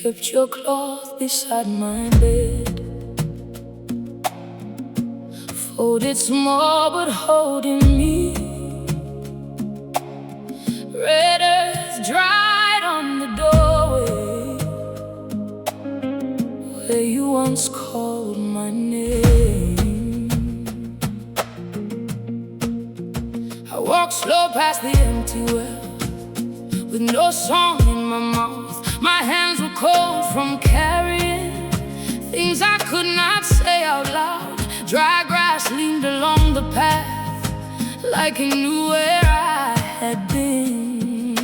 kept your cloth beside my bed, folded small but holding me. Red earth dried on the doorway where you once called my name. I walked slow past the empty well with no song in my mouth. My hands were cold from carrying things I could not say out loud. Dry grass leaned along the path like it knew where I had been.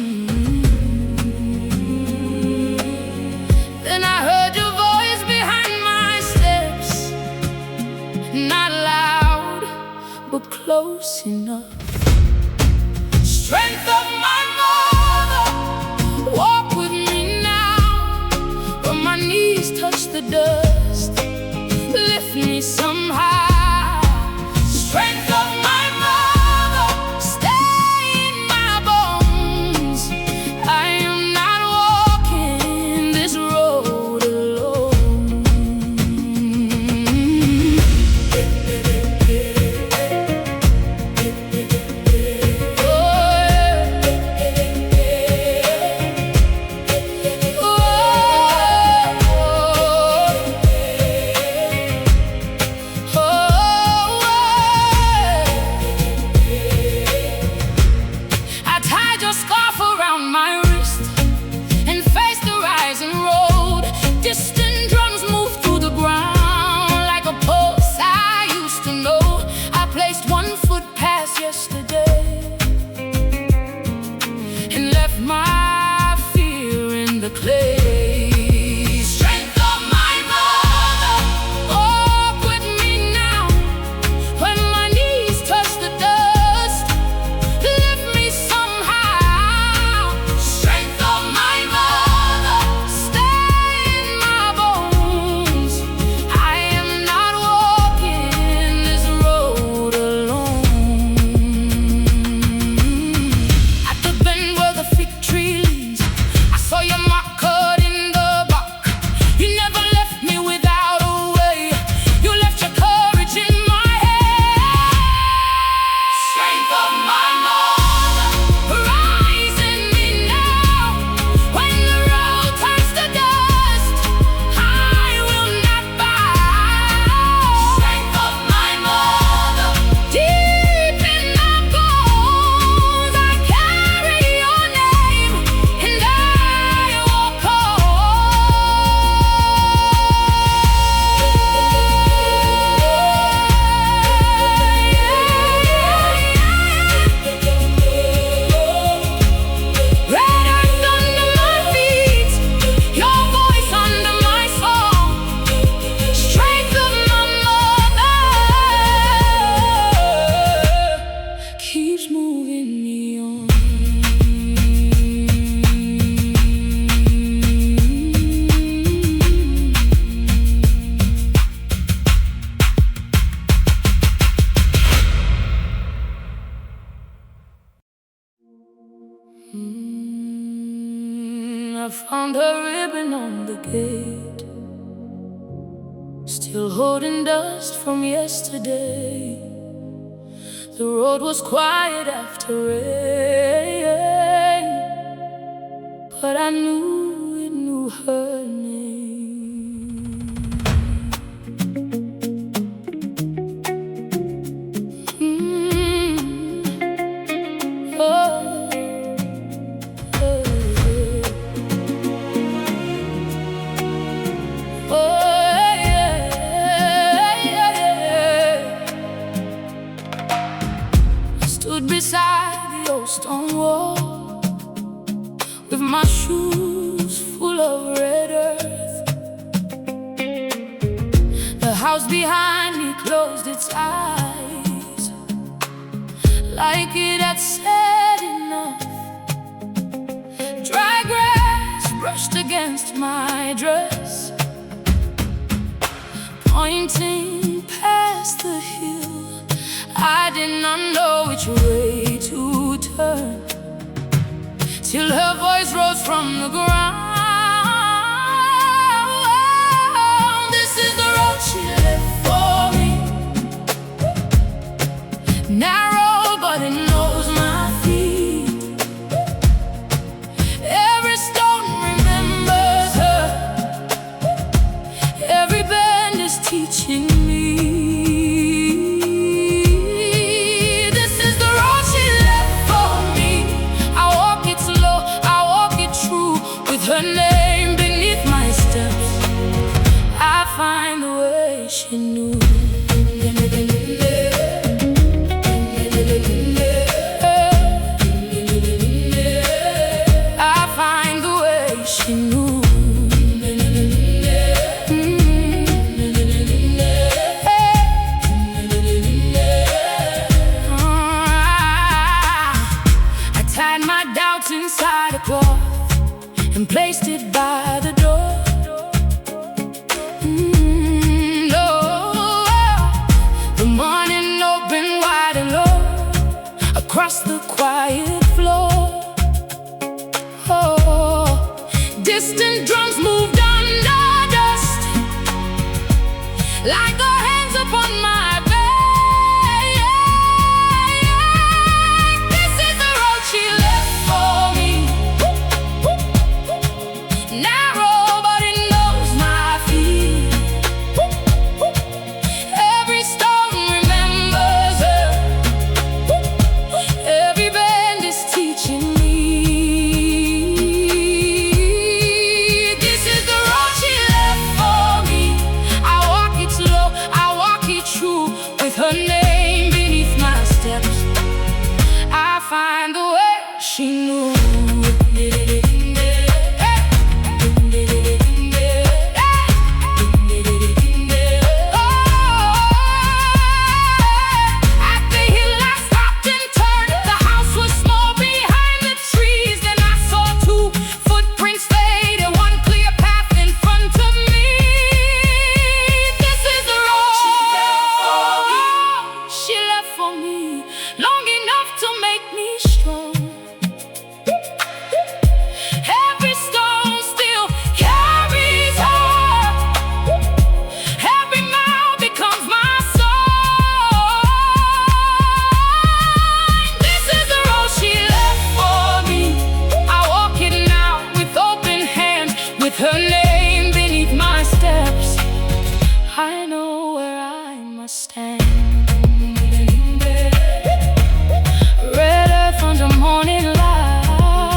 Then I heard your voice behind my steps, not loud, but close enough. Strength of my mother, walk with me now, where my knees touch the dust, lift me somehow. Strength of my mother, stay in my bones. I am not walking this road alone. I tied your scarf around my wrist and faced the rising road. Distant drums moved through the ground like a pulse I used to know. I placed one foot past yesterday and left my fear in the clay. Strength of my mother, walk with me now, when my knees touch the dust, lift me somehow. Strength of my mother, stay in my bones. I am not walking this road alone. At the bend where the fig tree leans, I saw your mark cut in the bark. You never left me without a way. You left your courage in my hand. Strength of my mother, rise in me now. When the road turns to dust, I will not bow. Strength of my mother, deep in my bones, I carry your name and I will call. Red earth under my feet, your voice under my song. Strength of my mother keeps moving me on. I found her ribbon on the gate, still holding dust from yesterday. The road was quiet after rain, but I knew it knew her name. Oh. Stood beside the old stone wall with my shoes full of red earth. The house behind me closed its eyes like it had said enough. Dry grass brushed against my dress, pointing past the hill. I did not know which way to turn, till her voice rose from the ground. narrow, but it knows my feet. Every stone remembers her. Every bend is teaching me. This is the road she left for me. I walk it slow, I walk it true, with her name beneath my steps. I find the way she knew. Inside a cloth and placed it by the door. The morning opened wide and low across the quiet floor. Oh, distant drums moved under dust, like the hands upon my her name beneath my steps. I find the way she knew. At the hill I stopped and turned. The house was small behind the trees. Then I saw two footprints fade and one clear path in front of me. This is the road she left for me, long enough to make me strong. Every stone still carries her. Every mile becomes my song. This is the road she left for me. I walk it now with open hands, with her name beneath my steps. I know where I must stand. Morning light,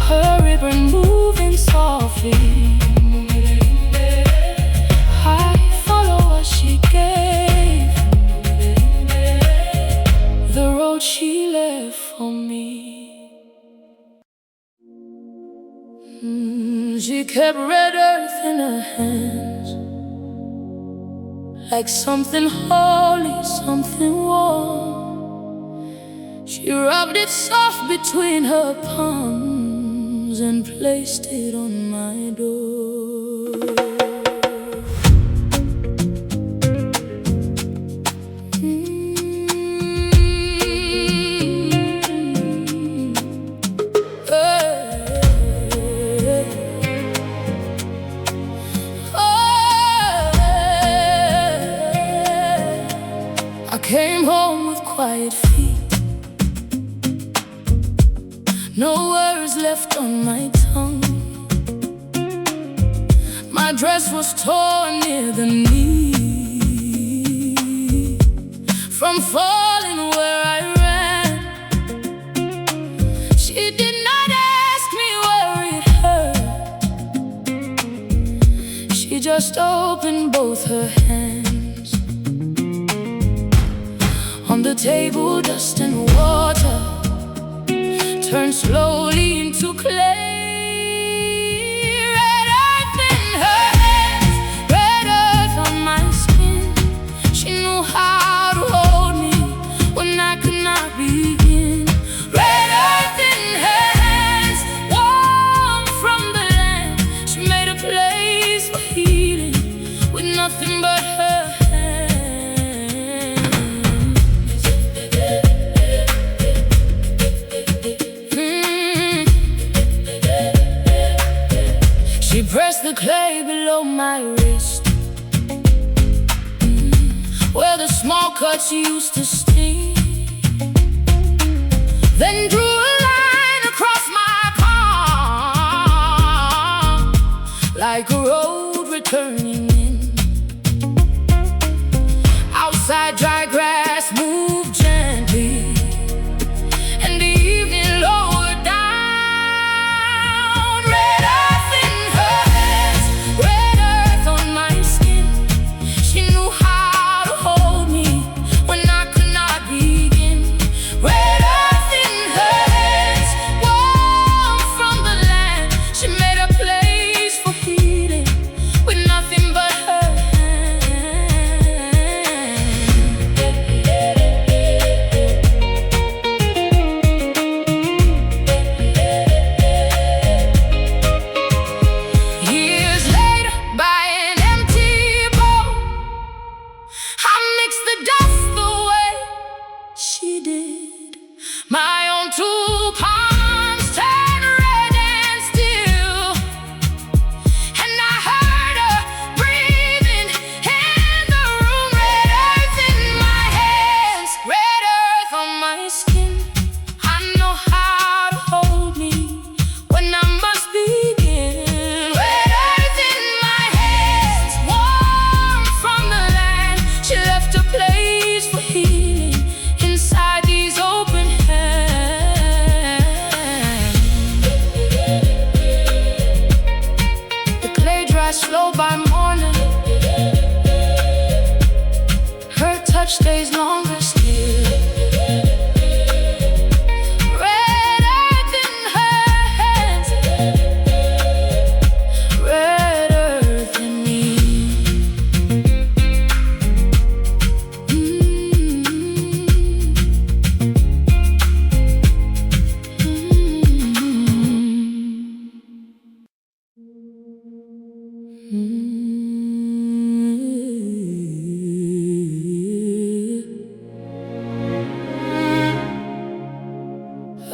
her ribbon moving softly. I follow what she gave, the road she left for me. She kept red earth in her hands, like something holy, something warm. She rubbed it soft between her palms and placed it on my door. I came home with quiet feet, no words left on my tongue. My dress was torn near the knee from falling where I ran. She did not ask me where it hurt. She just opened both her hands. On the table, dust and water turned slowly into clay. Red earth in her hands, red earth on my skin. She knew how to hold me when I could not begin. Red earth in her hands, warm from the land. She made a place for healing with nothing but her press the clay below my wrist, where the the small cuts used to sting, then drew a line across my palm, like a road returning in. Outside, dry grass moved gently, and the evening lowered down. Red earth in her hands, red earth on my skin. She knew how to hold me when I could not begin. Red earth in her hands, warm from the land. She made a place for healing with nothing but her years later, by an empty bowl, I mixed the dust the way she did. My own two palms turned red and still, and I heard her breathing in the room. Red earth in my hands, red earth on my skin. I know how to hold me when I must begin. Red earth in my hands, warm from the land. She left a place for healing inside these open hands. The clay dries slow by morning. Her touch stays longer still. Red earth in her hands, red earth in me.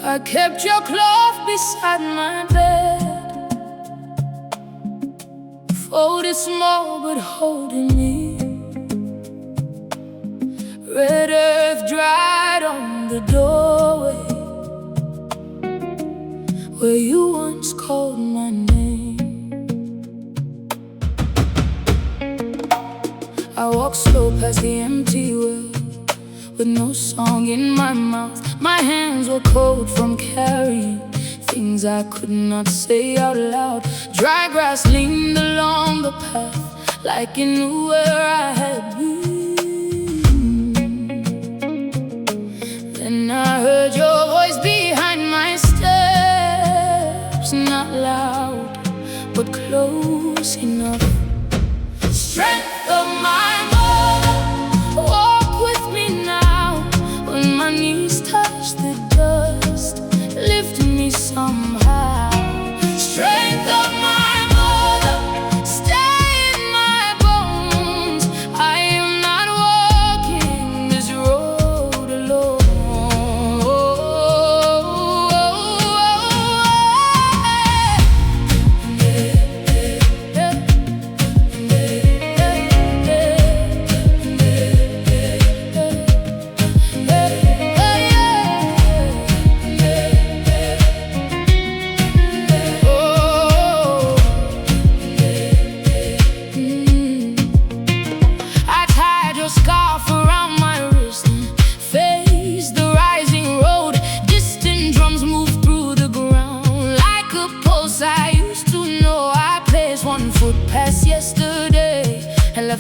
I kept your cloth beside my bed, folded small but holding me. Red earth dried on the doorway where you once called my name. I walked slow past the empty well, with no song in my mouth. My hands were cold from carrying things I could not say out loud. Dry grass leaned along the path, like it knew where I had been. Then I heard your voice behind my steps, not loud, but close enough. Strength of my mother, walk with me now. When my knees touch the dust, lift me somehow. Strength of my mother, stay in my bones. I am not walking this road alone.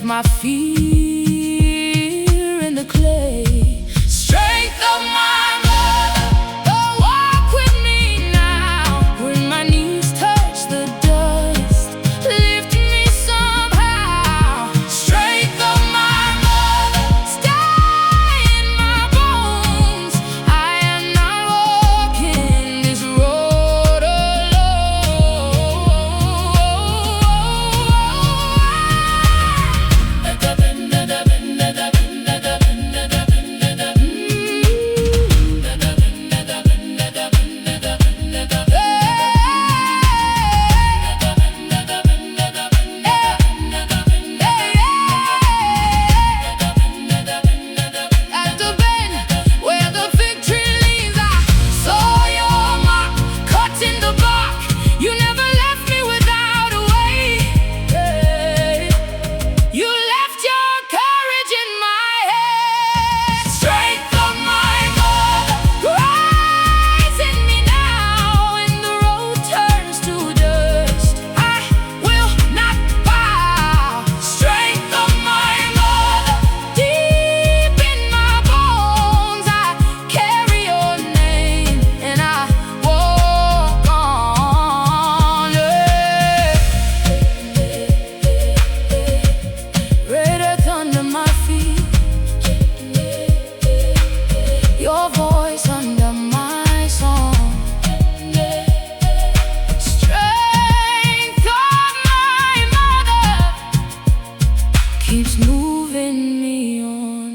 My fear in the clay. Strength of my mother, oh, walk with me now. When my knees touch the dust, lift me somehow. Strength of my mother, stay in my bones. I am not walking this road alone. your voice under my song. Strength of my mother keeps moving me on.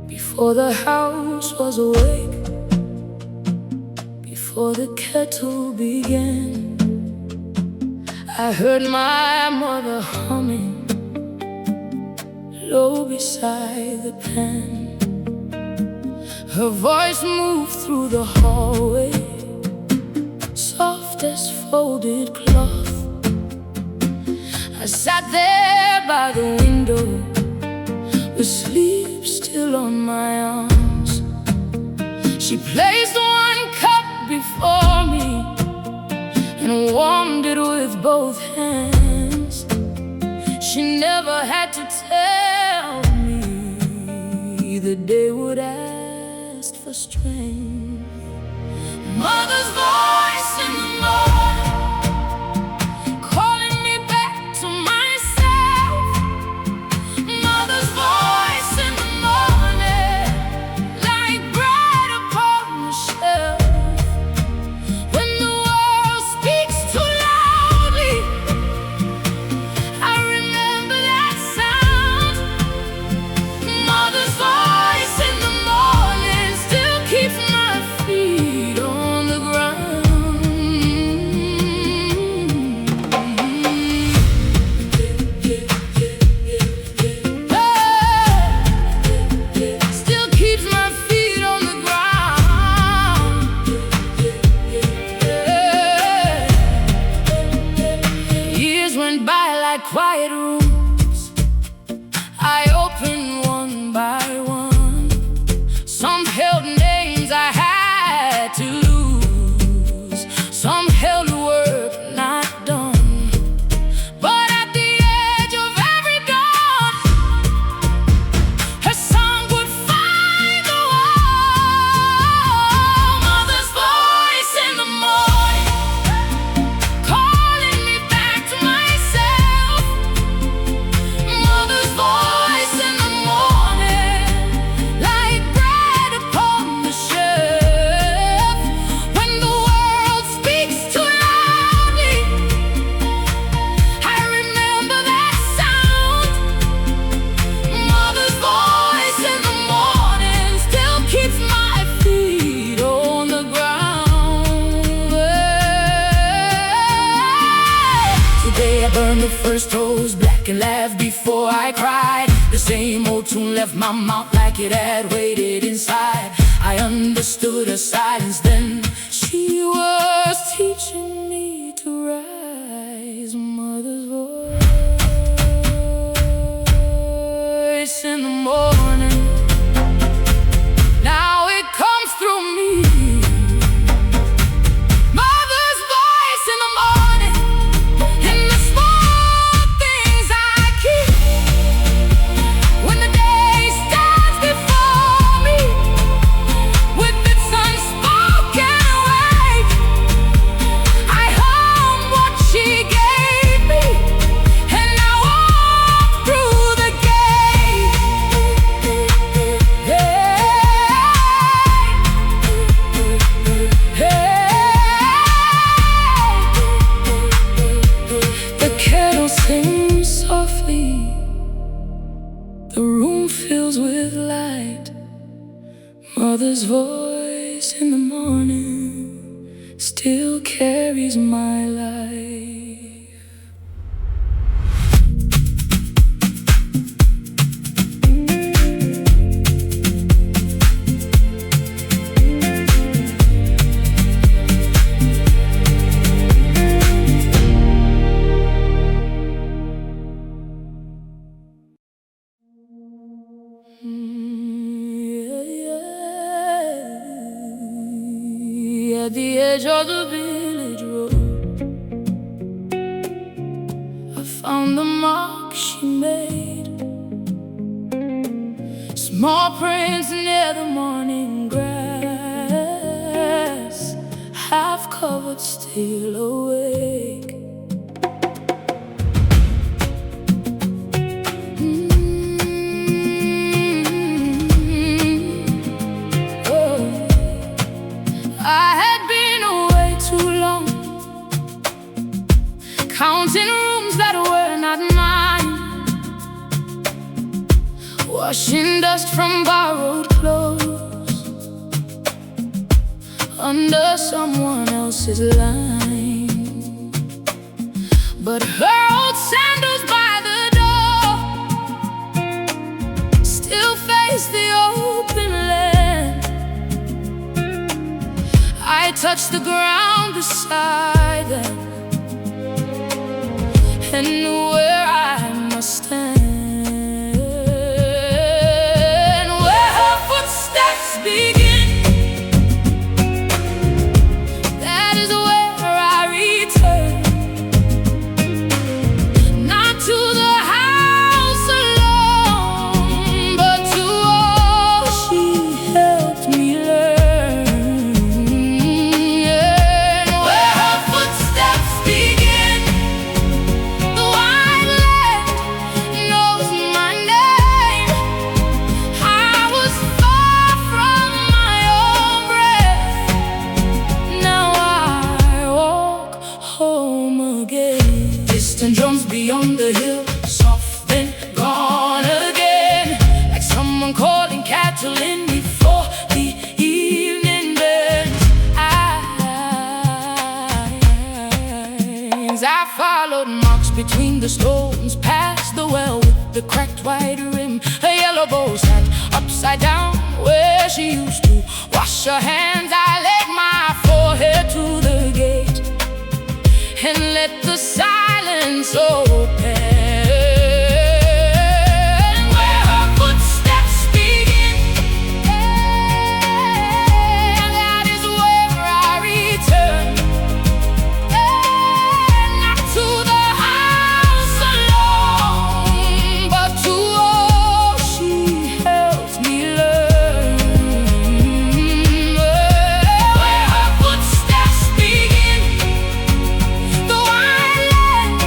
Before the house was awake, before the kettle began, I heard my mother humming low beside the pan. Her voice moved through the hallway, soft as folded cloth. I sat there by the window, with sleep still on my arms. She placed one cup before me and warmed it with both hands. She never had to tell me the day would ask for strength. Mother's voice in the morning, calling me back to myself. Mother's voice in the morning, like bread upon the shelf. When the world speaks too loudly, I remember that sound. Mother's voice in the morning still keeps my feet on the ground. Still keeps my feet on the ground. Years went by like quiet rooms. I opened one by one. Some held names I had to lose, some held work not done. But at the edge of every dawn, her song would find the wall. Mother's voice in the morning, calling me back to myself. Mother's voice in the morning, like bread upon the shelf. When the world speaks too loudly, I remember that sound. Mother's voice in the morning still keeps my feet on the ground. Today I burned the first toast black and laughed before I cried. The same old tune left my mouth like it had waited inside. I understood her silence then. She was teaching me to rise. Mother's voice in the morning, now it comes through me. Mother's voice in the morning, in the small things I keep. When the day stands before me, with its unspoken word, I hum what she gave me, and I walk through the gate. The kettle sings softly, the room fills with light. Mother's voice in the morning still carries my life. At the edge of the village road, I found the mark she made. Small prints near the morning grass, half covered, still awake. Oh. I had been away too long, counting rooms that were not mine, washing dust from borrowed clothes under someone else's line. But her old sandals by the door still face the open land. I touched the ground beside them and knew where I must stand. Begin. That is where I return, not to the house alone, but to all she helped me learn. And where her footsteps begin, the wide land knows my name. I was far from my own breath. Now I walk home again. Distant drums beyond the hill, soft and gone again, like someone calling cattle in before the evening burns. I followed marks between the stones, past the well with the cracked white rim. A yellow bow sat upside down where she used to wash her hands. I laid my forehead to the gate and let the silence open. Where her footsteps begin, that is where I return. Not to the house alone, but to all she helped me learn. Where her footsteps begin, the wide land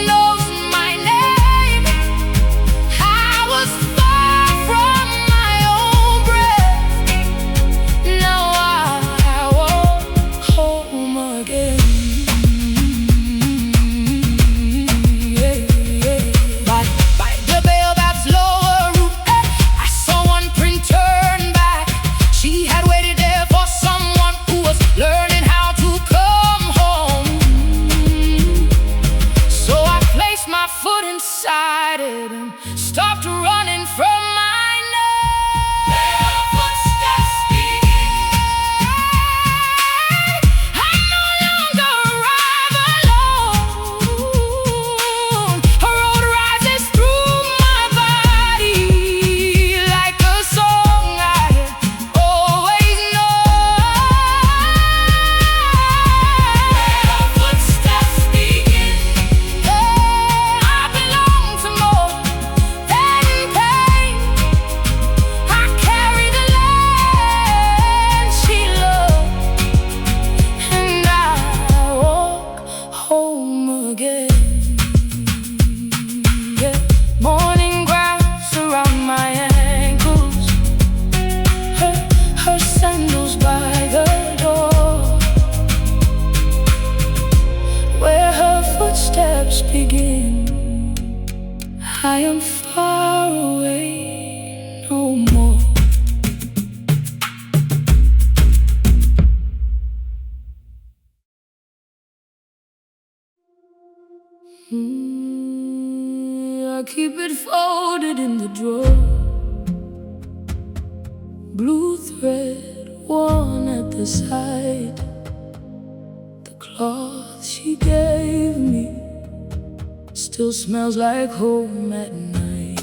knows my name. I was far from my own breath. Now I walk home again. By the baobab's lower root, I saw one print turn back. She had waited there for someone who was learning how to come home. So I placed my foot inside it and stopped running from my name. Where her footsteps begin, I no longer arrive alone. Her road rises through my body like a song I had always known. Where her footsteps begin, I belong to more than pain. I carry the land she loved, and I walk home again. Yeah. Morning grass around my ankles, her sandals by the door. Where her footsteps begin, I am far away no more. I keep it folded in the drawer, blue thread worn at the side. The cloth she gave me still smells like home at night.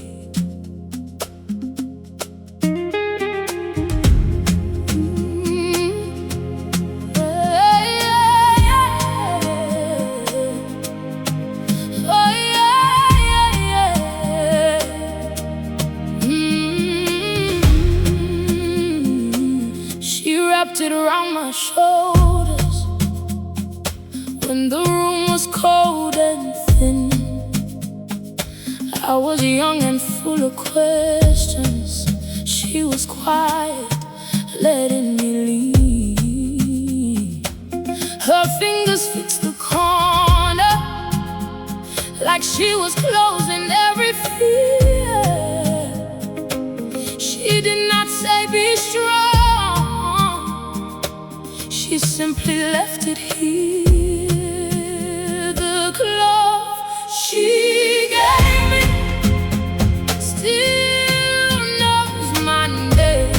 blanket around my shoulders when the room was cold and thin. I was young and full of questions. She was quiet, letting me lead. Her fingers fixed the corner like she was closing every fear. She did not say be strong, she simply left it here. The glove she gave me still knows my name.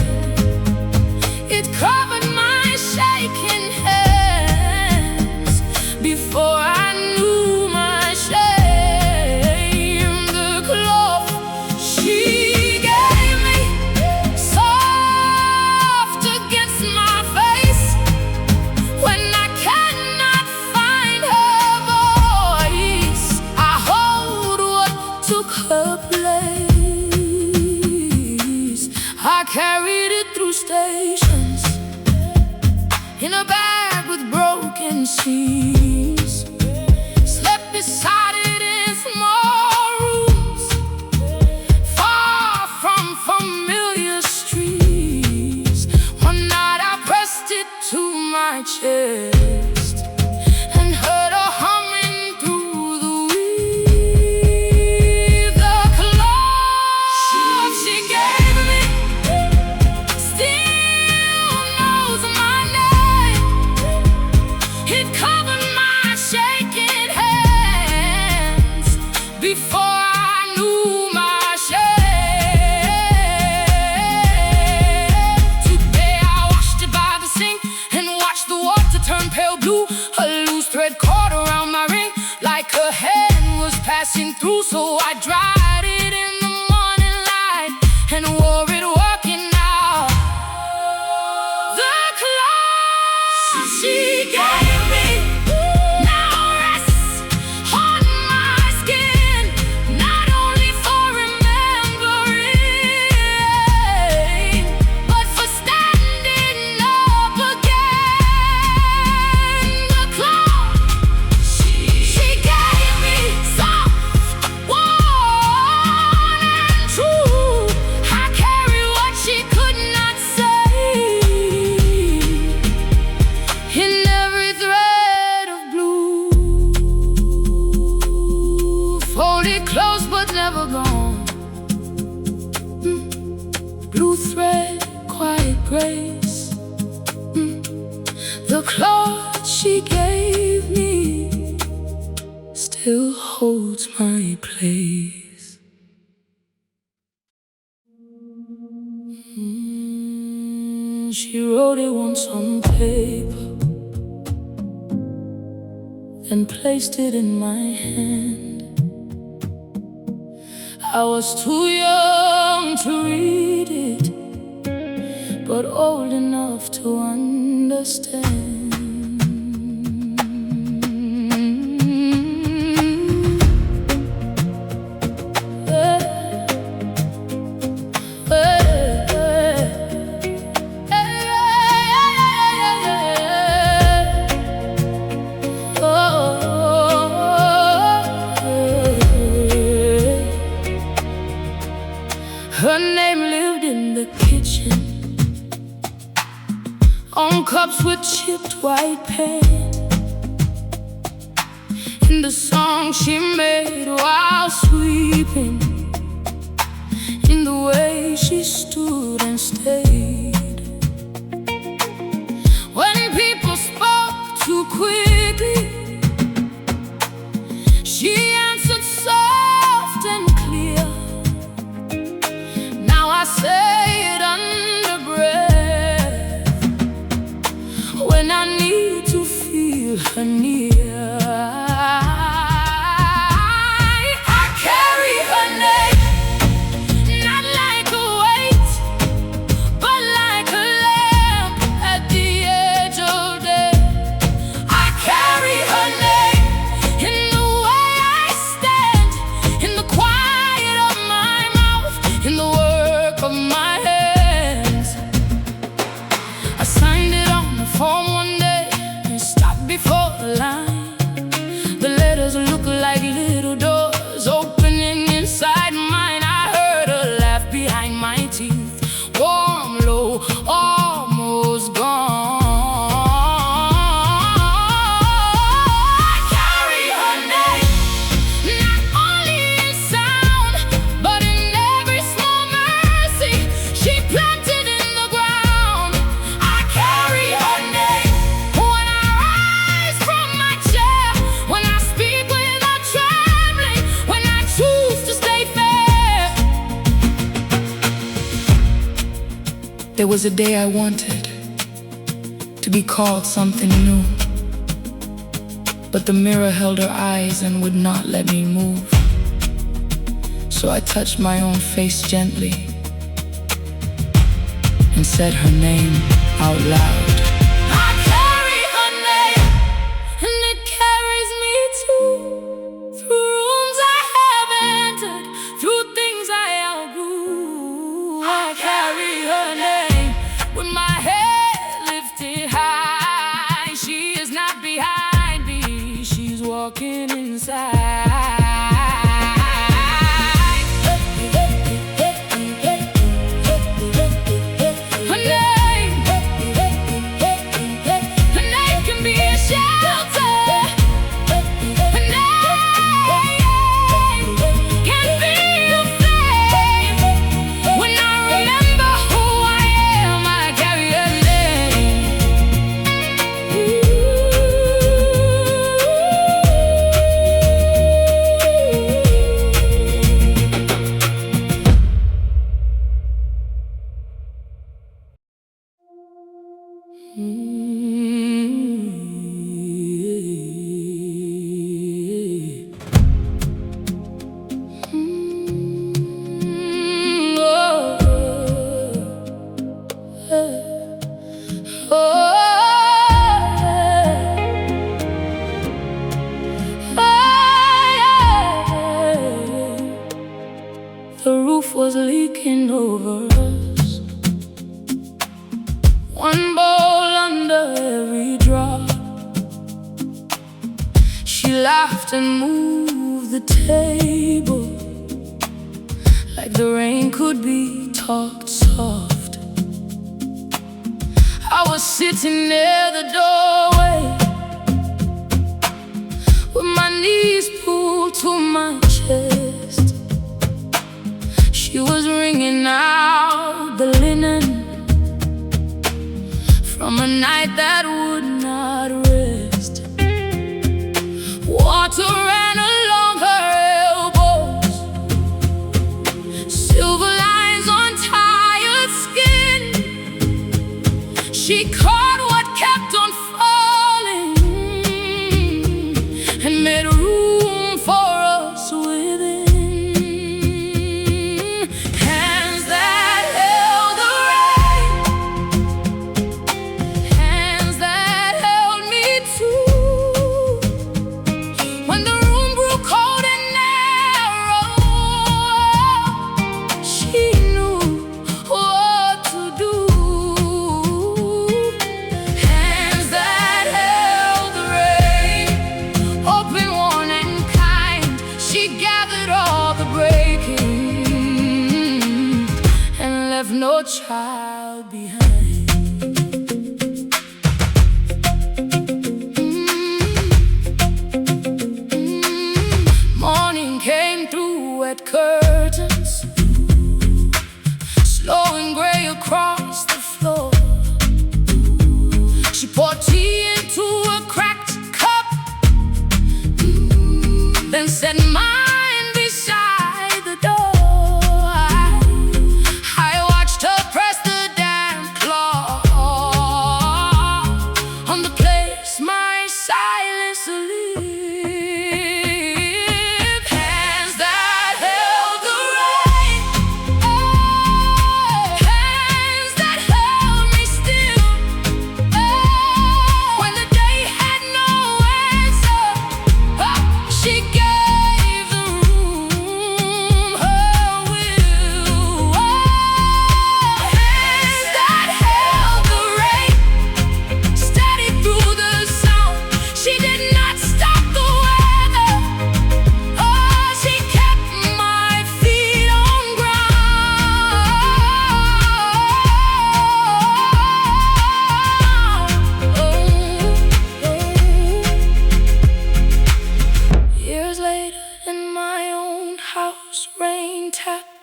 It covered my shaking hands before I knew my shame. The glove she gave me, soft against my face when I cannot find her voice. I hold what took her place. I carried it through stations in a bag with broken seams, slept beside it in small rooms, far from familiar streets. One night I pressed it to my chest and heard her humming through the weave. The clothes she gave me still knows my name. It covered my shaking hands before I knew my shame. Today I washed it by the sink and watched the water turn pale blue. A loose thread caught around my ring like her hand was passing through. So I dried it in the morning light and wore it working out. The clothes she gave me now rests on my skin, not only for remembering, but for standing up again. The clothes she gave me, soft, warm, and true. I carry what she could not say in every thread of blue, folded close but never gone. Blue thread, quiet grace. The cloth she gave me still holds my place. She wrote it once on paper, then placed it in my hand. I was too young to read it, but old enough to understand. Her name lived in the kitchen, on cups with chipped white paint, in the song she made while sweeping, in the way she stood and stayed. When people spoke too quickly, she answered soft and clear. Now I say it under breath when I need to feel her near. I carry her name, not like a weight, but like a lamp at the edge of day. I carry her name in the way I stand, in the quiet of my mouth, in the work of my hands. I signed it on There was a day I wanted to be called something new, but the mirror held her eyes and would not let me move. So I touched my own face gently and said her name out loud. I carry her name, and it carries me too, through rooms I have entered, through things I outgrew. I carry her name with my head lifted high. She is not behind me, she's walking inside. The roof was leaking over us, one bowl under every drop. She laughed and moved the table like the rain could be talked soft. I was sitting near the doorway with my knees pulled to my chest. She was wringing out the linen from a night that would not rest. Water ran along her elbows, silver lines on tired skin. She caught what kept on falling and made room for us within. No child behind. Morning came through wet curtains, slow and gray across the floor. She poured tea into a cracked cup, then set mine beside the door.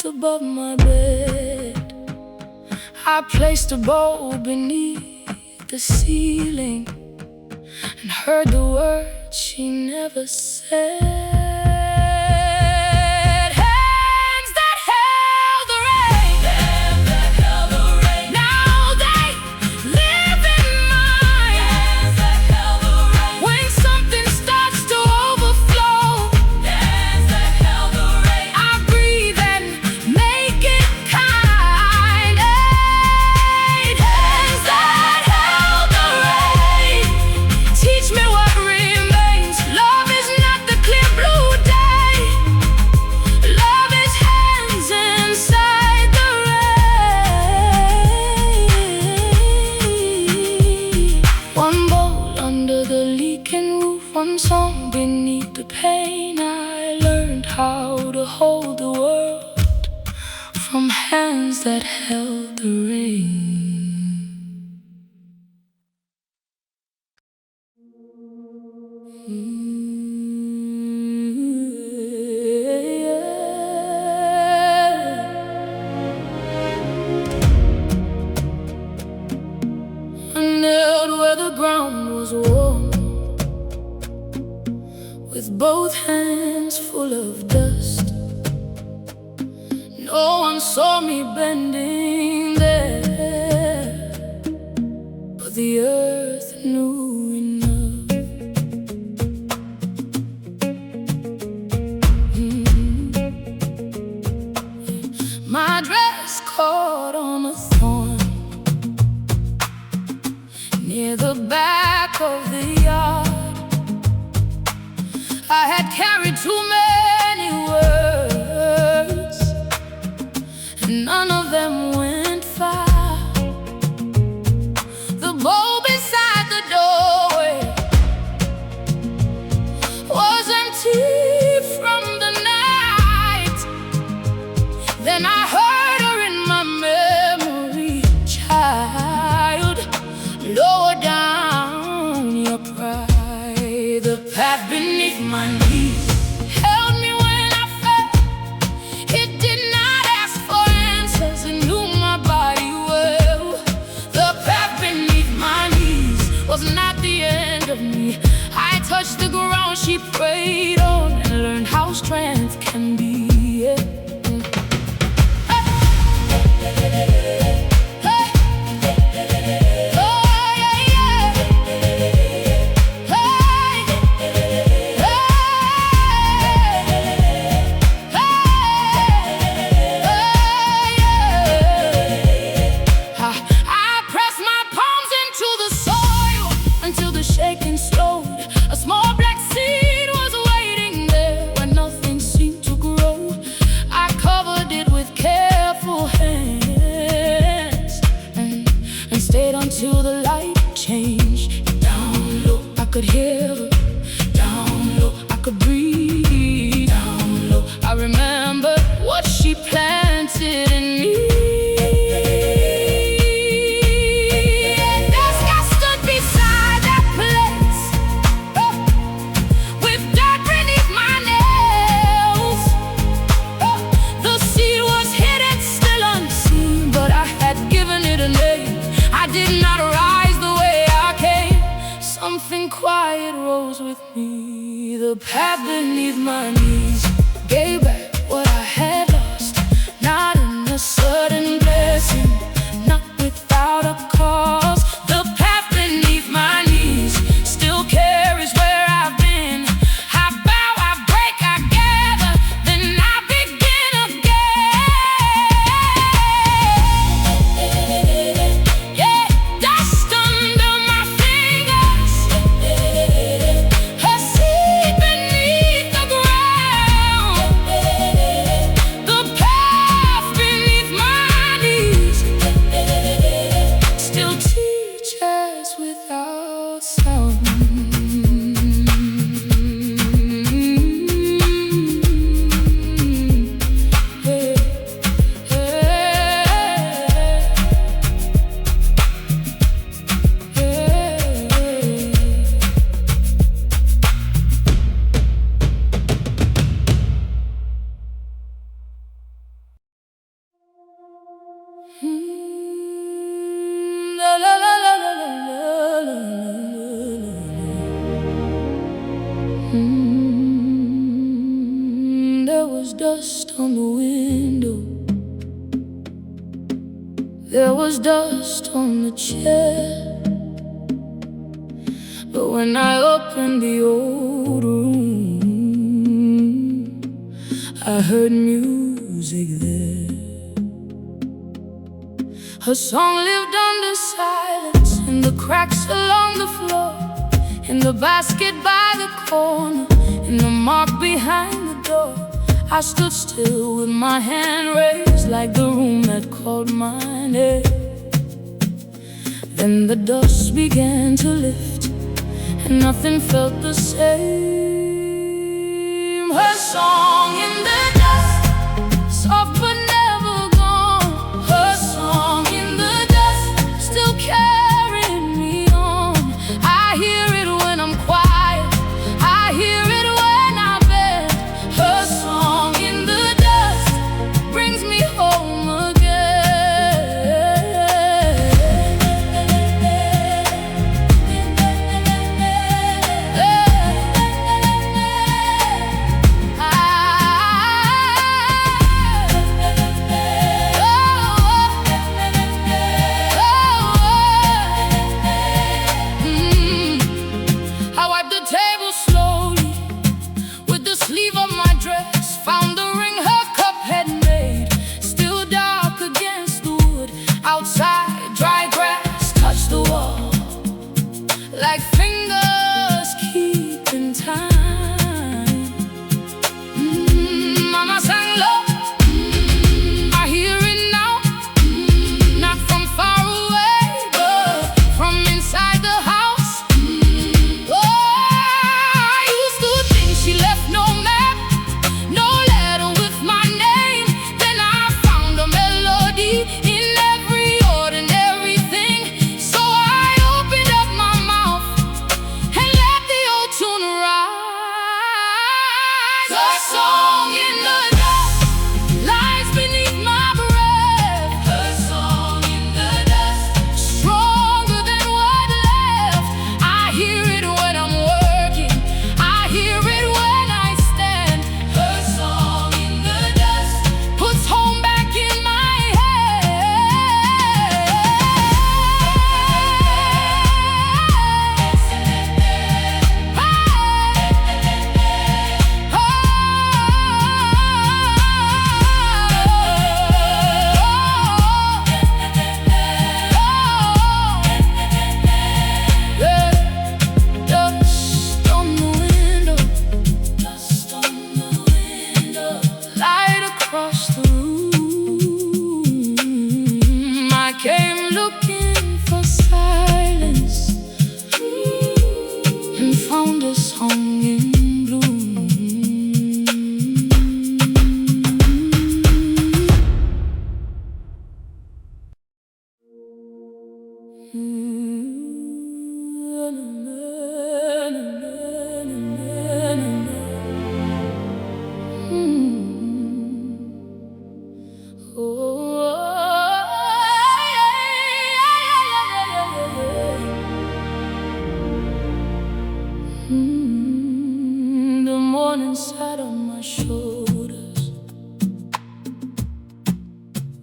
Above my bed, I placed a bowl beneath the ceiling and heard the words she never said. Hands that held the rain, hands that held the rain. Now world from hands that held the ring. I knelt where the ground was warm, with both hands full of dust. No one saw me bending there, but the earth knew enough. My dress caught on a thorn near the back of the yard. I had carried too many words, and none of them went far. The bowl beside the doorway was empty from the night. Then I heard her in my memory: child, lower down your pride. The path beneath my knees held me when I fell. It did not ask for answers, it knew my body well. The path beneath my knees was not the end of me. I touched the ground she prayed on and learned how strength can be. Shaking slowed, a small black seed was waiting there where nothing seemed to grow. I covered it with careful hands and stayed until the light changed. Down low, I could hear her. Down low, I could breathe. Down low, I remember what she planted in me. Something quiet rose with me. The path beneath my knees gave back what I had lost. Not in a sudden blessing, not without a cause. The path beneath my knees still carries where I've been. I bow, I break, I gather, then I begin again. Yeah, dust under my fingers, a seed beneath the ground. The path beneath my knees still teaches without sound. La la la la la la la la. There was dust on the window, there was dust on the chair, but when I opened the old room, I heard music there. Her song lived under silence, in the cracks along the floor, in the basket by the corner, in the mark behind the door. I stood still with my hand raised, like the room that called my name. Then the dust began to lift, and nothing felt the same. Her song in the dust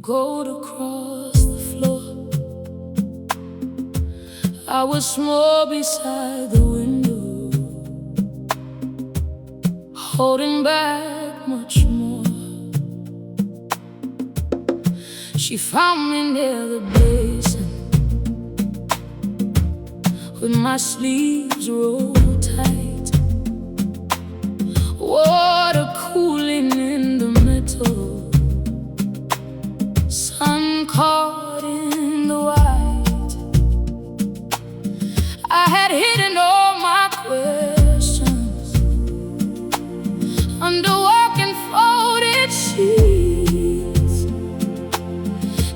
gold across the floor. I was small beside the window, holding back much more. She found me near the basin, with my sleeves rolled tight, water cooling in the metal, sun caught in the white. I had hidden all my questions under work and folded sheets.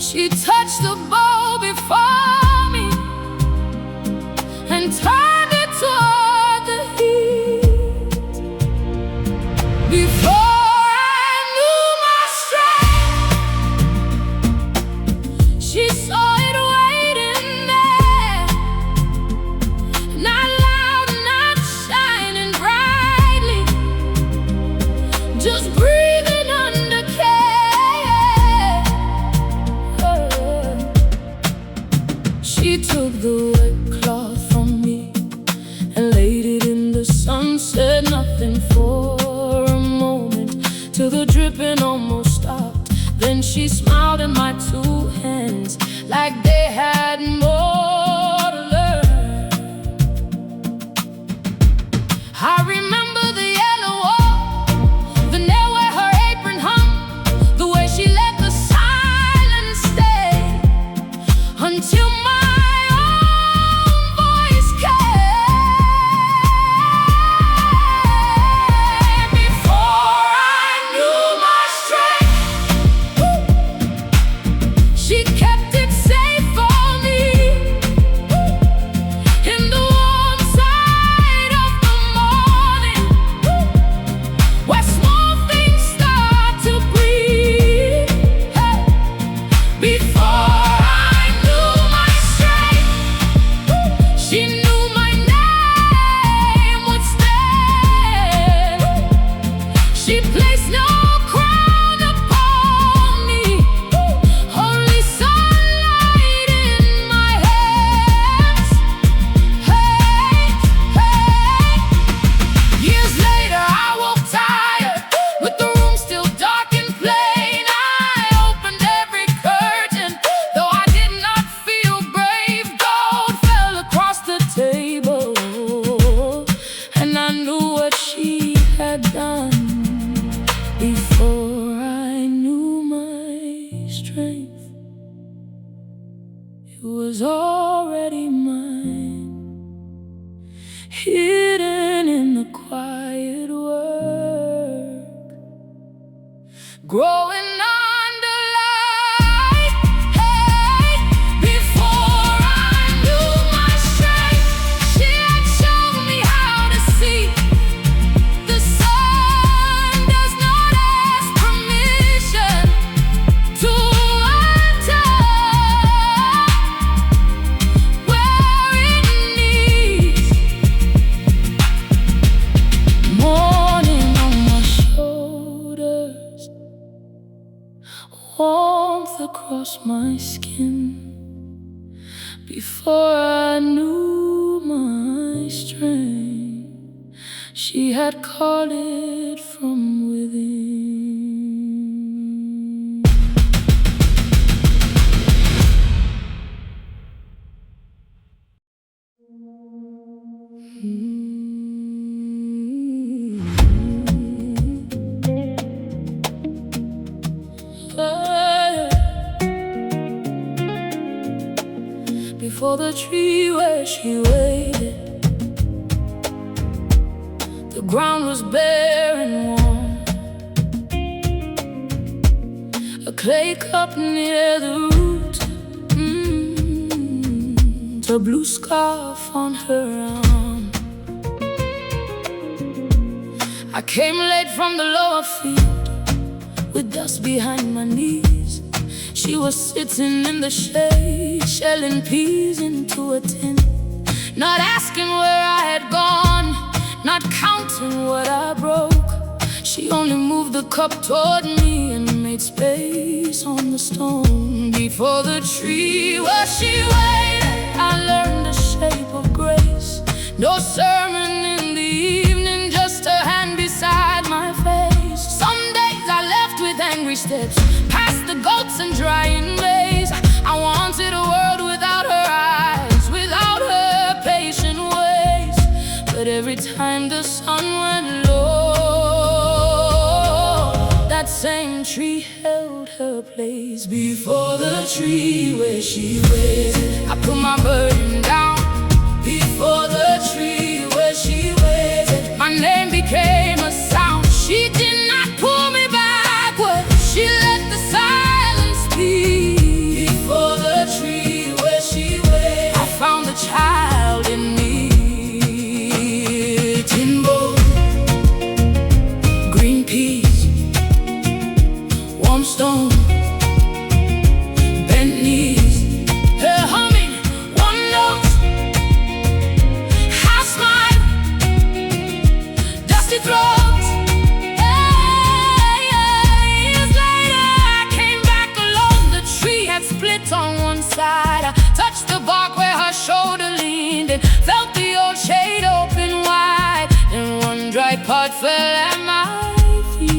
She touched the bowl before me and turned it toward the heat. Before I knew my strength, she saw it waiting there. Not loud, not shining brightly, just breathing under care. She took the wet cloth from me and laid it in the sun, said nothing for a moment, till the dripping almost stopped. Then she smiled at my two hands like they had more to learn. I remember the yellow wall, the nail where her apron hung, the way she let the silence stay until my it was already mine, hidden in the quiet work, growing under light. Hey, before I knew my strength, she had shown me how to see. The sun does not ask permission to enter where it needs. Morning on my shoulders, warmth across my skin. Before I knew my strength, she had caught it from within. Before the tree where she waited, the ground was bare and warm. A clay cup near the root, a blue scarf on her arm. I came late from the lower field with dust behind my knees. She was sitting in the shade, shelling peas into a tin, not asking where I had gone, not counting what I broke. She only moved the cup toward me and made space on the the stone before the tree where she waited. I learned the shape of grace. No sermon in the evening, just a hand beside my face. Some days I left with angry steps, past the goats and drying maize. I wanted a world without her eyes, without her patient ways. But every time the sun went low, that same tree held her place. Before the tree where she waited, I put my burden down. Before the tree where she waited, my name became a sound. She did not pull me backward, she let the silence speak. Before the tree where she waited, I found the child in me. Timbo, green peas, warm stone, bent knees, her humming one note, half smile, dusty throat. Years later I came back alone. The tree had split on one side. I touched the bark where her shoulder leaned and felt the old shade open wide. And one dry part fell at my feet,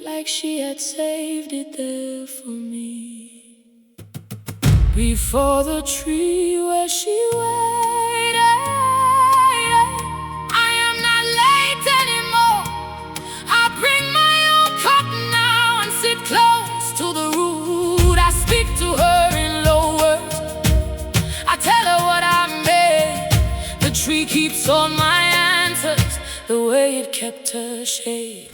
like she had saved it there for me. Before the tree where she waited, I am not late anymore. I bring my own cup now and sit close to the root. I speak to her in low words, I tell her what I made. The tree keeps all my answers, the way it kept her shade.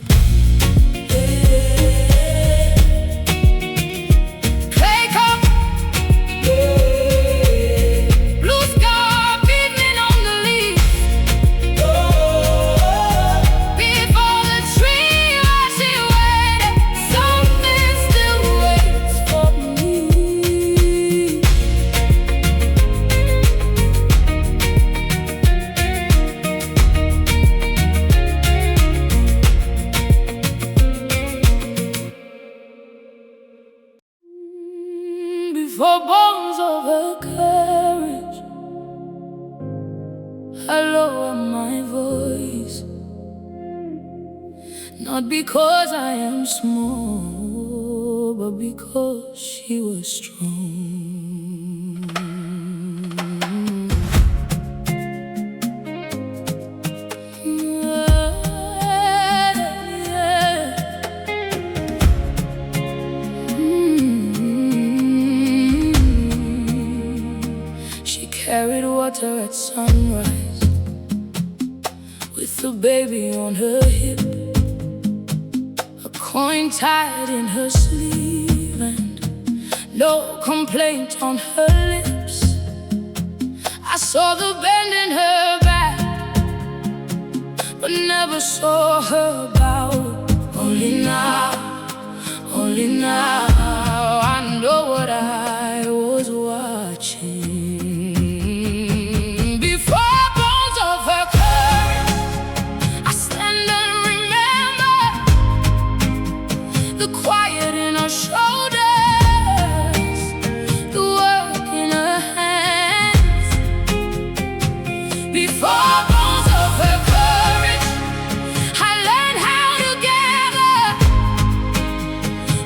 Clay cup, blue scarf, evening on the leaf. Before the tree where she waited, something still waits for me. Before bones of her courage, I lower my voice. Not because I am small, but because she was strong. Carried water at sunrise, with the baby on her hip, a coin tied in her sleeve, and no complaint on her lips. I saw the bend in her back, but never saw her bow. Only now I know what I was watching. The quiet in her shoulders, the work in her hands. Before bones of her courage, I learned how to gather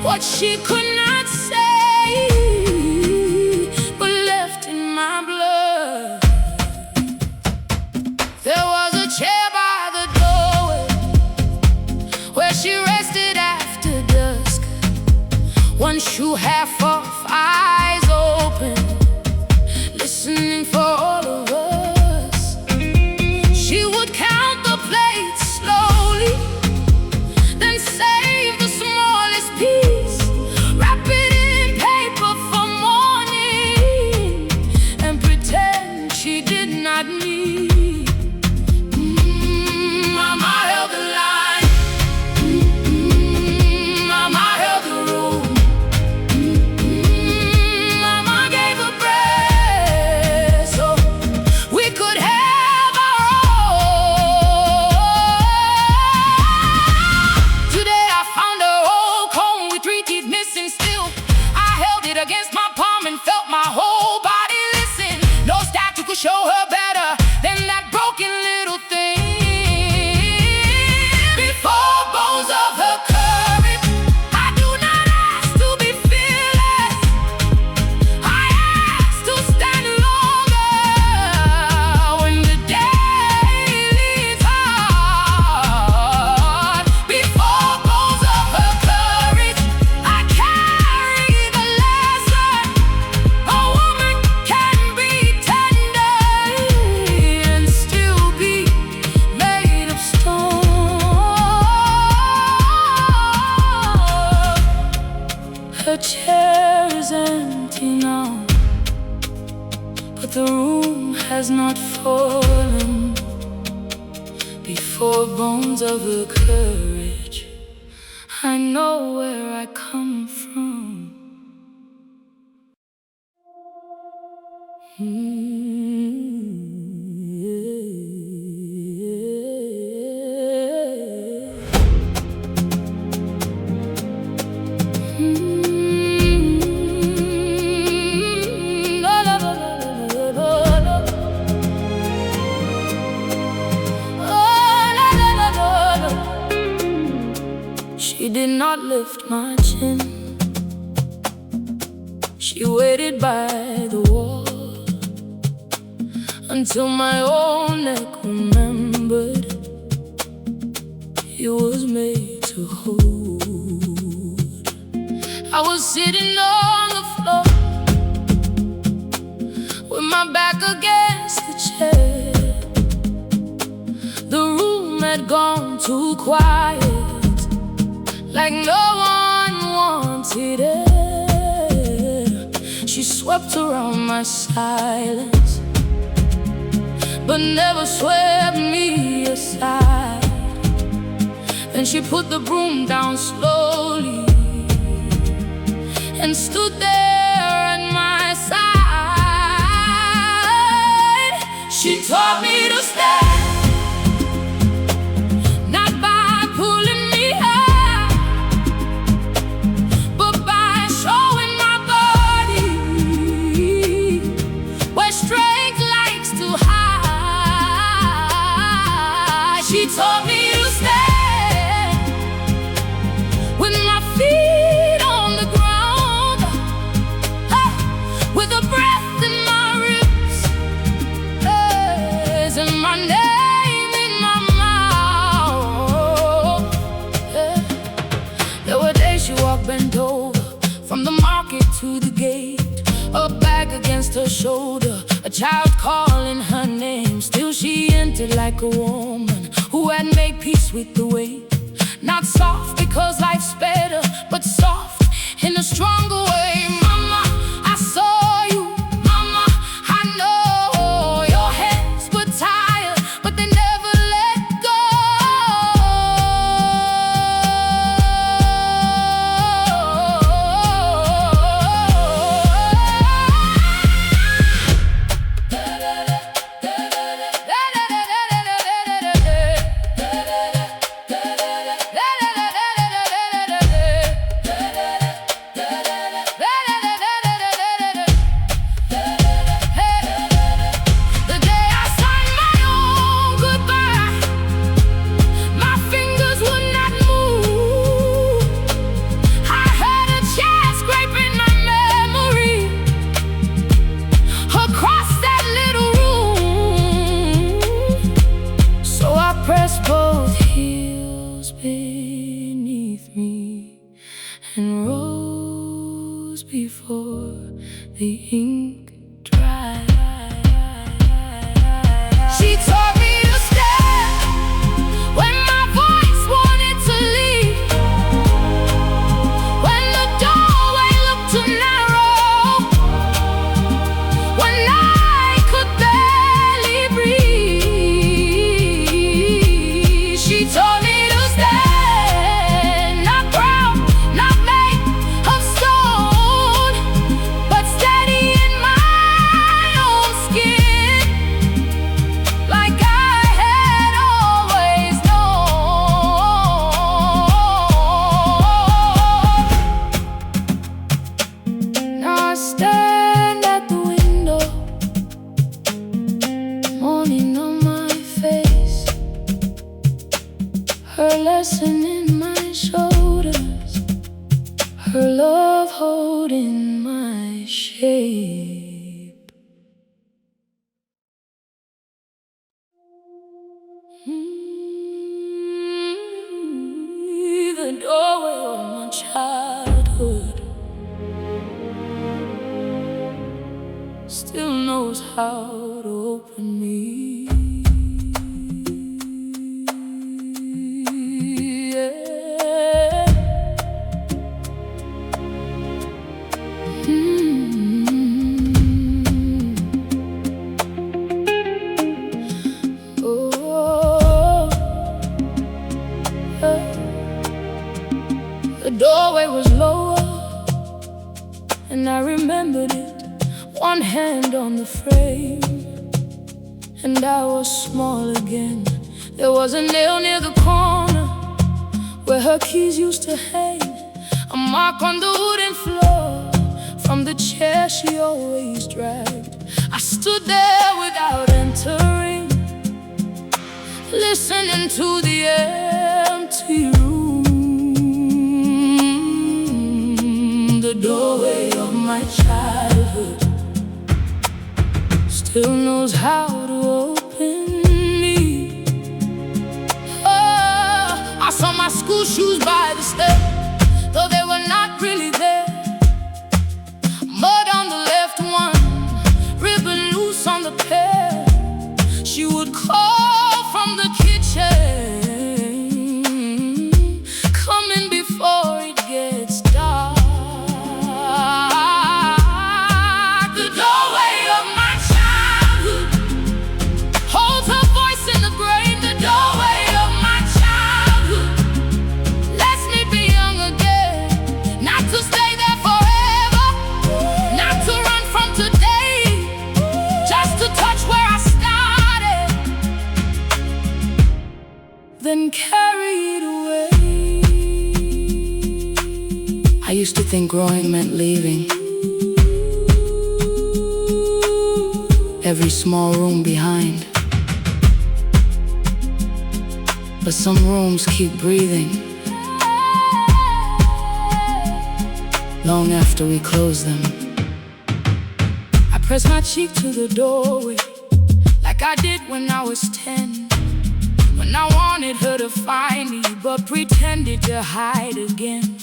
what she could not say, but left in my blood. There was a chair by the doorway where she rested after dusk, one shoe half off, eyes open, listening for all of us. She would count the plates slowly, then save the smallest piece, wrap it in paper for morning, and pretend she did not need. Mama held the line, Mama held the room. The chair is empty now, but the room has not fallen before bones of the courage. I know where I come from. She did not lift my chin. She waited by the wall until my own neck remembered it was made to hold. I was sitting on the floor with my back against the chair. The room had gone too quiet, like no one wanted it. She swept around my silence, but never swept me aside. Then she put the broom down slowly and stood there at my side. She taught me to stand, not by pulling me up, but by showing my body where strength likes to hide. She taught me to stand with my feet on the ground, with a breath in my ribs, and my name in my mouth. There were days she walked bent over, from the market to the gate, a bag against her shoulder, a child calling her name. Still she entered like a woman who had made peace with the weight. Not soft because life's better, but soft in a stronger way. Mama, I saw you. Mama, I know your hands were tired, but they never let go. The day I signed my own goodbye, my fingers would not move. I heard a chair scraping my memory across that little room. So I pressed both heels beneath me and rose before the ink dried. She taught me to stand when my voice wanted to leave, when the doorway looked too narrow, when I could barely breathe. She taught me to stand, not proud, not made of stone, but steady in my own skin, like I had always known. Now I stand at the window, morning on my face, her lesson in my shoulders, her love holding my shape. The doorway of my childhood still knows how to open me. Yeah. The doorway was lower, and I remembered it. One hand on the frame, and I was small again. There was a nail near the corner where her keys used to hang, a mark on the wooden floor from the chair she always dragged. I stood there without entering, listening to the empty room. The doorway of my childhood still knows how to open me. Oh, I saw my school shoes by the step, though they were not really there. Mud on the left one, ribbon loose on the pair. She would call from the kitchen, coming before it gets dark. The doorway of my childhood holds her voice in the grain. The doorway of my childhood lets me be young again, not to stay there forever, not to run from today, just to touch where I started, then carry it away. I used to think growing meant leaving every small room behind, but some rooms keep breathing long after we close them. I press my cheek to the doorway like I did when I was 10, when I wanted her to find me but pretended to hide again.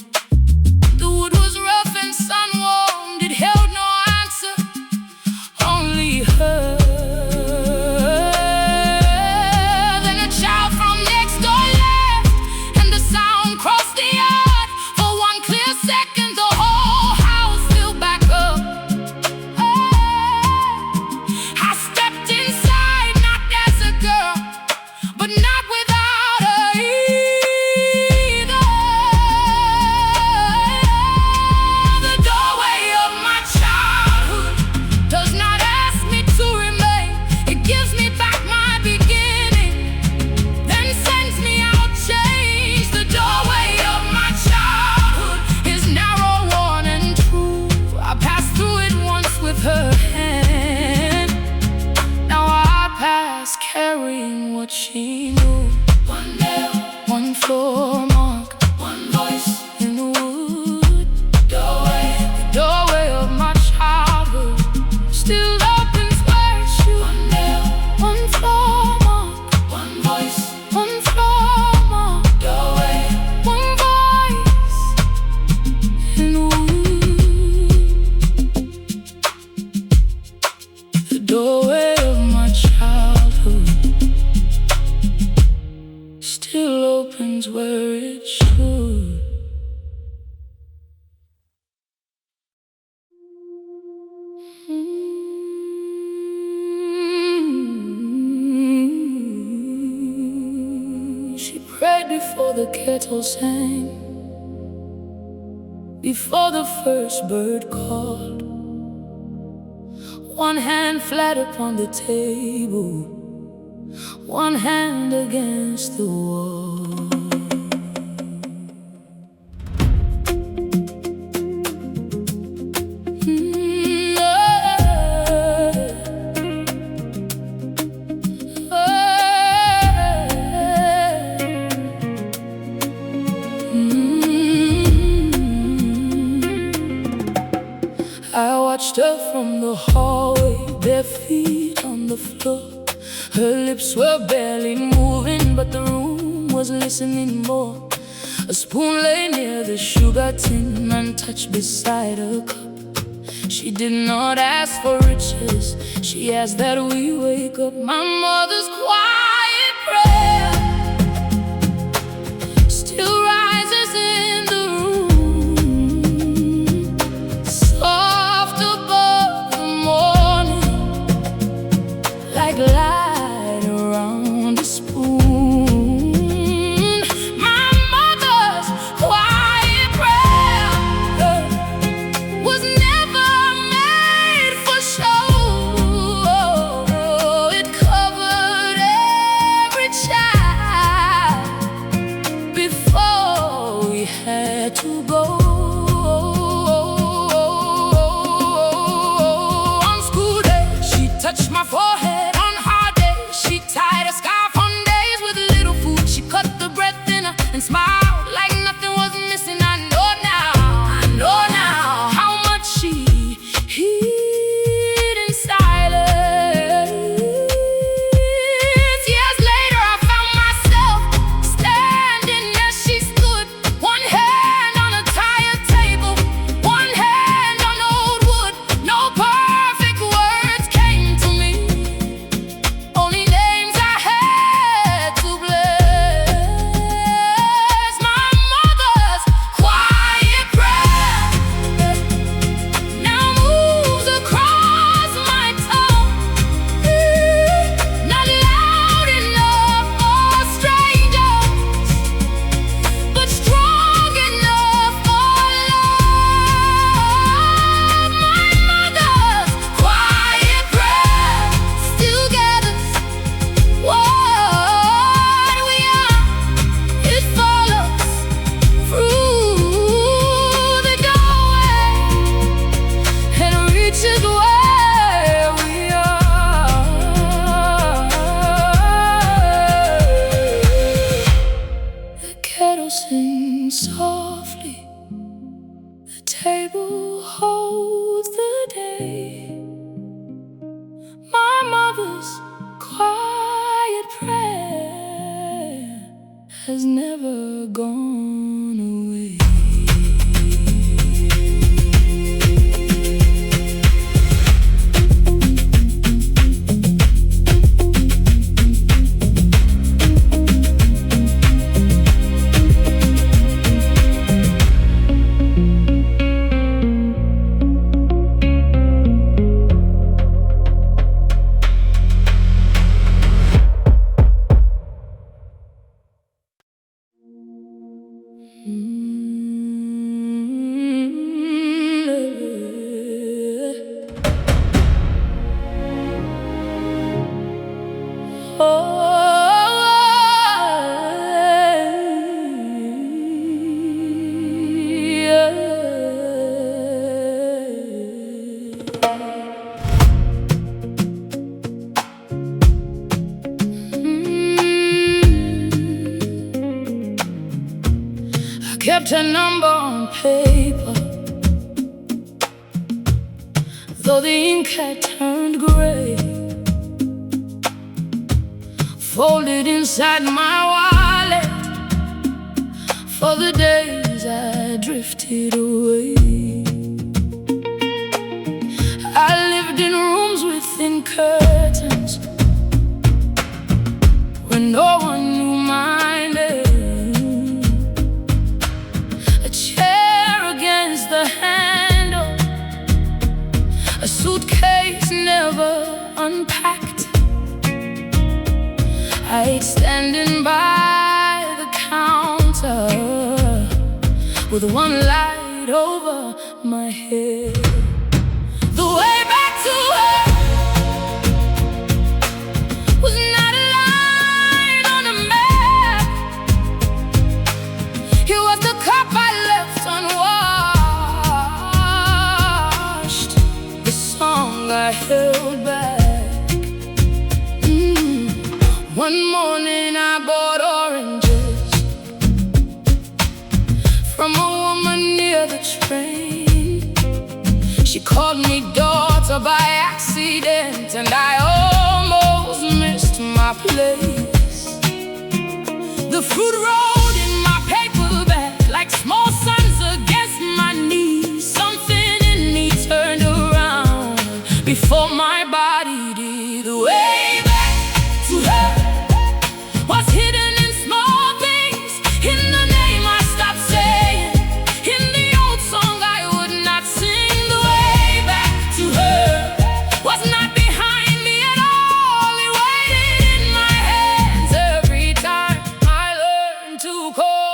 The wood was rough and sun-warmed, it held no answer, only her. Then a child from next door left, and the sound crossed the yard. For one clear second, the whole house filled back up. I stepped inside, not as a girl, but not without her either. The doorway of my childhood does not ask me to remain. It gives me back my beginning, then sends me out changed. The doorway of my childhood is narrow, worn, and true. I passed through it once with her hand. Now I pass carrying what she knew. One nail, one floor mark, one voice in the wood. Doorway, the doorway of my childhood still opens where it should. One nail, one floor mark, one voice, one floor mark. Doorway, one voice in the wood. The doorway of my childhood still opens where it should. She prayed before the kettle sang, before the first bird called. One hand flat upon the table, one hand against the wall. I watched her from the hallway, bare feet on the floor. Her lips were barely moving, but the room was listening more. A spoon lay near the sugar tin, untouched beside her cup. She did not ask for riches, she asked that we wake up. My mother's quiet prayer still rises in the room, soft above the morning, like light around a spoon. My mother's quiet table holds the day. My mother's quiet prayer has never gone away. Kept her number on paper, though the ink had turned gray. Folded inside my wallet for the days I drifted away. I lived in rooms with thin curtains where no one knew my name. The handle, a suitcase never unpacked. I ate standing by the counter with one light over my head. The way back to her was not a line on a map. It was the cup I left unwashed, I held back. One morning I bought oranges from a woman near the train. She called me daughter by accident, and I almost missed my place. The fruit rolled in my paper bag like small suns against my knees. Something in me turned around before my body did. The way back to her was hidden in small things, in the name I stopped saying, in the old song I would not sing. The way back to her was not behind me at all. It waited in my hands every time I learned to call.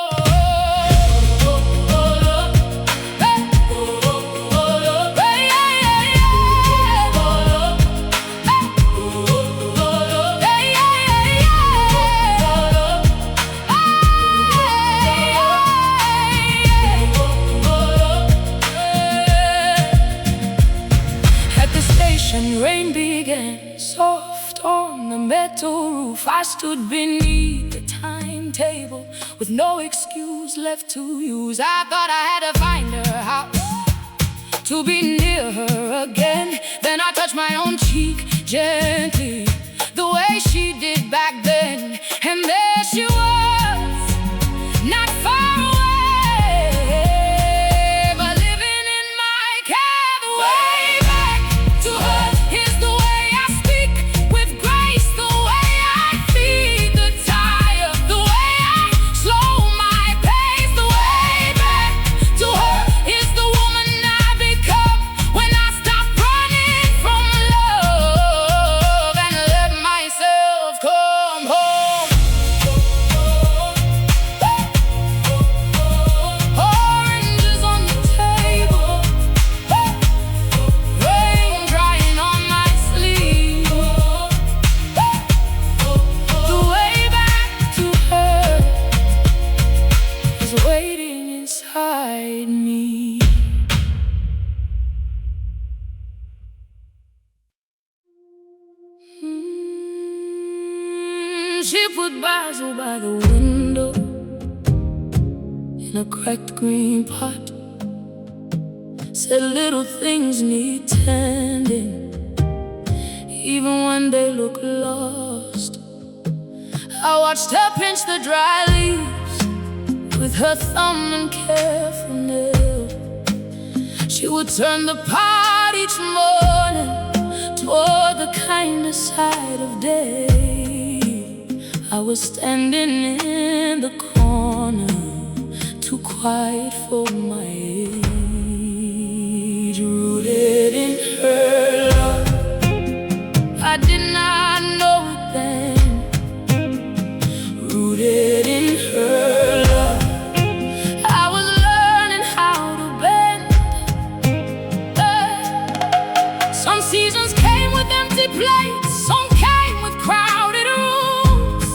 Rain began soft on the metal roof. I stood beneath the timetable with no excuse left to use. I thought I had to find her house to be near her again. Then I touched my own cheek gently, the way she did back then. And there she was, not far away, but living in my care. The way back to her is the way I speak with grace, the way I feed the tired, the way I slow my pace. The way back to her is the woman I become when I stop running from love and let myself come home. Oranges on the table, rain drying on my sleeve. The way back to her is waiting inside me. She put basil by the window in a cracked green pot. Said little things need tending, even when they look lost. I watched her pinch the dry leaves with her thumb and careful nail. She would turn the pot each morning toward the kinder side of day. I was standing in the corner, too quiet for my age, rooted in her love. I did not know it then, rooted in her love. I was learning how to bend. Some seasons came with empty plates, some came with crowded rooms.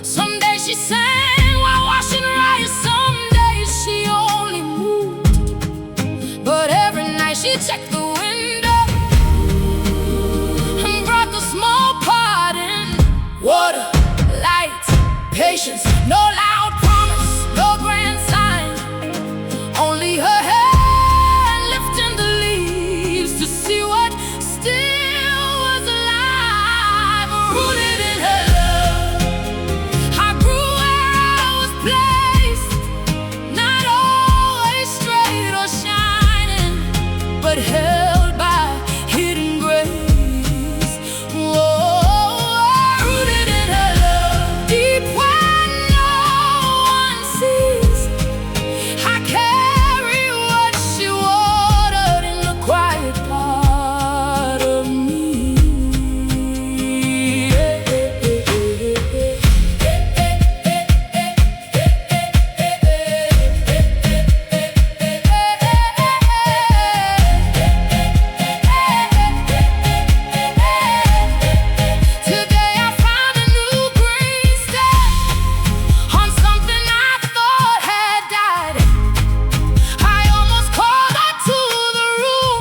Some days she sang while washing rice, some days she only moved. But every night she checked the window and brought the small pot in. Water, light, patience, no loud promise, no grand sign, only her hand lifting the leaves to see what still was alive. Rooted in her love, I grew where I was placed, not always straight or shining, but held by hidden grace. Whoa, rooted in her love, deep where no one sees. I carry what she watered in the quiet part of me. Today I found a new green stem on something I thought had died. I almost called her to the room,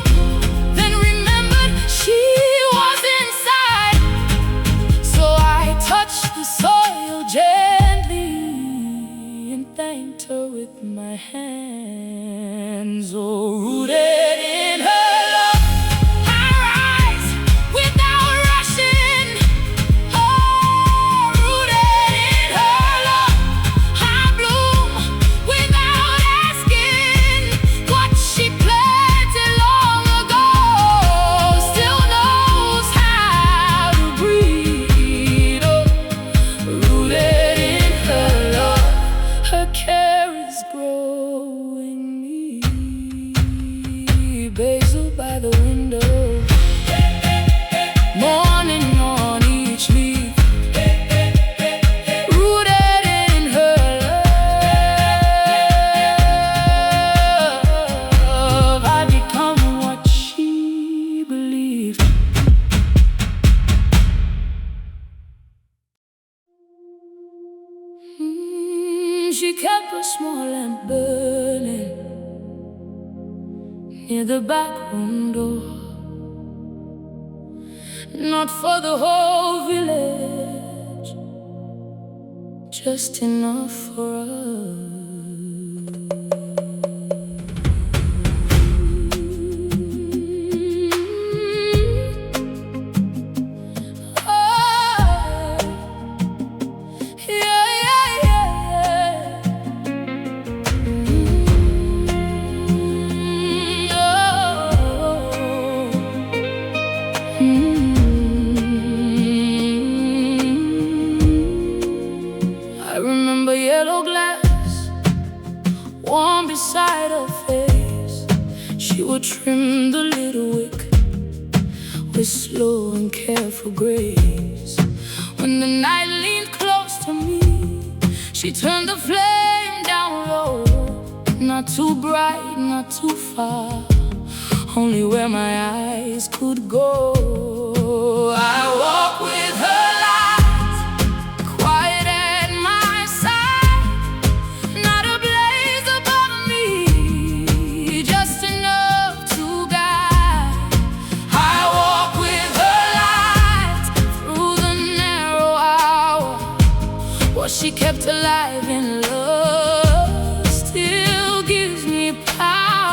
then remembered she was inside. So I touched the soil gently and thanked her with my hands. Oh, rooted in her love, I rise without rushing. Oh, rooted in her love, I bloom without asking. What she planted long ago still knows how to breathe. Oh, rooted in her love, her care is growing me. Basil by the window, morning on each leaf. Rooted in her love, I become what she believed. She kept a small lamp burning near the back room door, not for the whole village, just enough for us. I remember yellow glass warm beside her face. She would trim the little wick with slow and careful grace. When the night leaned close to me, she turned the flame down low, not too bright, not too far, only where my eyes could go. I walk with her light, quiet at my side, not a blaze above me, just enough to guide. I walk with her light through the narrow hour, what she kept alive in love still gives me power.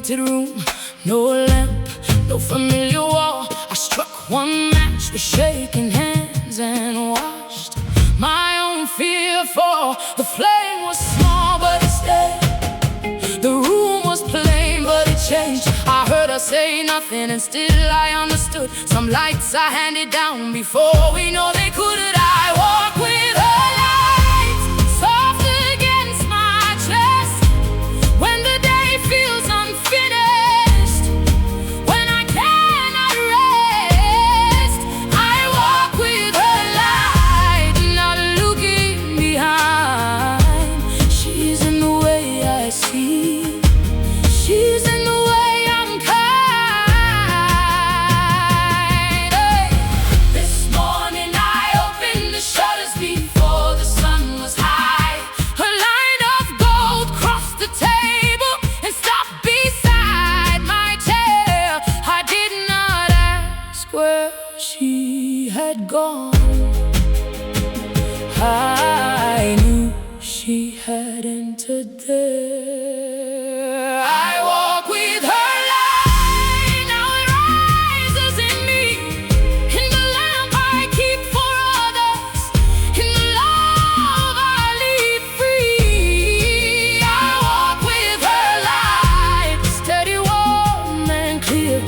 empty room, no lamp, no familiar wall. I struck one match with shaking hands and watched my own fear fall. The flame was small, but it stayed. The room was plain, but it changed. I heard her say nothing, and still I understood. Some lights I handed down before we know they couldn't. I walk with her light, soft against my chest. When the day feels unfinished, when I cannot rest, I walk with her light, not looking behind. She's in the way I see. She's in the way I'm kind. Hey. This morning I opened the shutters before the sun was high. A line of gold crossed the table and stopped beside my chair. I did not ask where she had gone. I knew she had entered there. I walk with her light, now it rises in me. In the lamp I keep for others, in the love I leave free. I walk with her light, steady, warm and clear.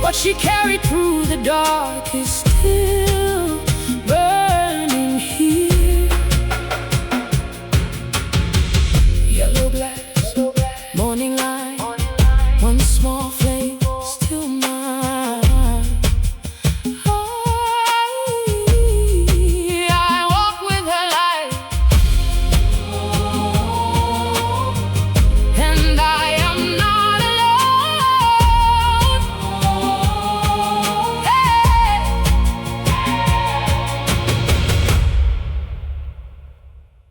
What she carried through the dark is still burning here. Yellow glass, morning light, one small